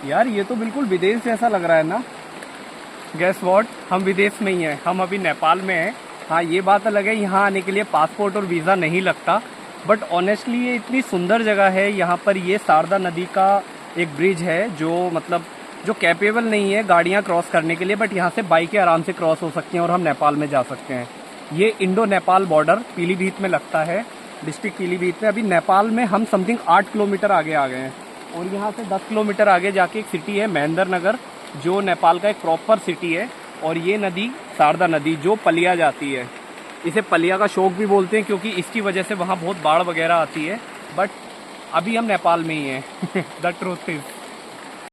यार ये तो बिल्कुल विदेश जैसा लग रहा है ना। गैस वॉट, हम विदेश में ही हैं, हम अभी नेपाल में हैं। हाँ ये बात अलग है, यहाँ आने के लिए पासपोर्ट और वीज़ा नहीं लगता। बट ऑनेस्टली ये इतनी सुंदर जगह है। यहाँ पर ये शारदा नदी का एक ब्रिज है जो मतलब जो कैपेबल नहीं है गाड़ियाँ क्रॉस करने के लिए, बट यहाँ से बाइकें आराम से क्रॉस हो सकती हैं और हम नेपाल में जा सकते हैं। ये इंडो नेपाल बॉर्डर पीलीभीत में लगता है, डिस्ट्रिक्ट पीलीभीत में। अभी नेपाल में हम समथिंग 8 किलोमीटर आगे आ गए हैं और यहाँ से 10 किलोमीटर आगे जाके एक सिटी है महेंद्र नगर, जो नेपाल का एक प्रॉपर सिटी है। और ये नदी शारदा नदी जो पलिया जाती है, इसे पलिया का शोक भी बोलते हैं क्योंकि इसकी वजह से वहाँ बहुत बाढ़ वगैरह आती है। बट अभी हम नेपाल में ही हैं द ट्रूथ इज